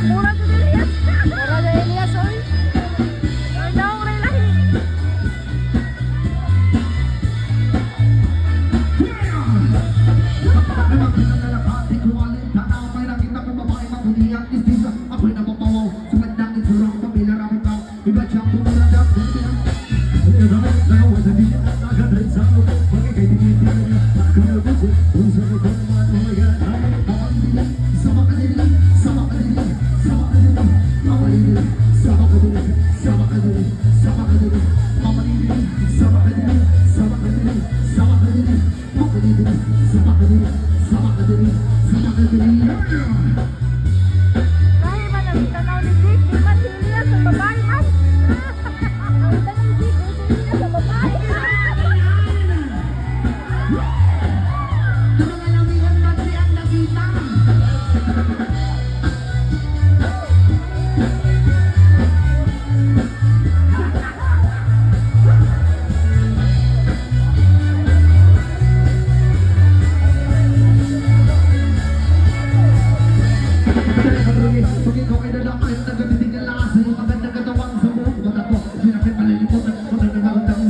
Mura sa Elias. Mura sa Elias, oy. Ay, daw, rin lahi. Lahi man ang tanaw ni Dick, di man si Elias ang babae man. Ang tanaw ni Dick, si Elias ang babae. Tumangalamihan man si ang nakita. Pag ikaw ay nalakay, nagatitigil na sa iyong magandang katawang sa buong mata ko. Sinapit malilimutan, magandang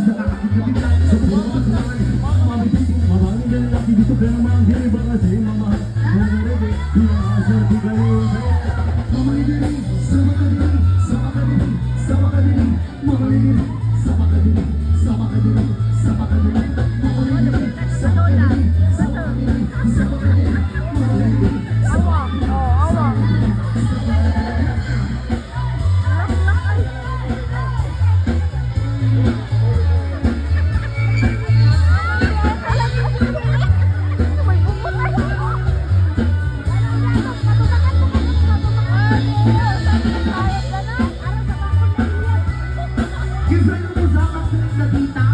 sa aking kapitan. Sa buong pagkakas, mamabitin, maraming lalaki dito ka naman, hindi ba kasi mamahal? Mamarebe, pinasa, di kayo sa'yo. Mamalidiri, sa makadiri, sa makadiri, sa makadiri, mamalidiri, sa makadiri, sa makadiri, sa makadiri, mamalidiri, sa makadiri, sa makadiri, sa makadiri, mamalidiri. Awang, oh, awang. Lak-lak ay. May bukod ay. Kisa yung usakas na nakita.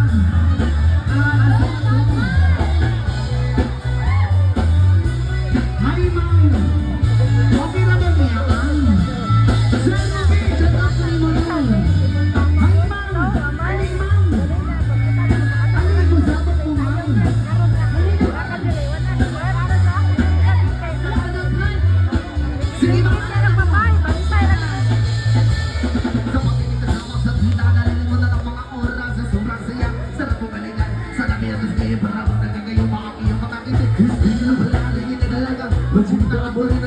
Hi, Mang. Okay na ba niya, Mang? Sir, okay. Shut up na mo nun. Hi, Mang. Aling, Mang. Aling, usapak mo, Mang. Sige, Mang. Sa pakinig kasama sa tita, nalilimutan ang mga oras sa sobrang saya. Sarap mo balikan, sa dami at gusto para kung nagkagayong mga iyong makakita. Gusto nyo na pala, lagi na dalaga. Magsita ka po rin.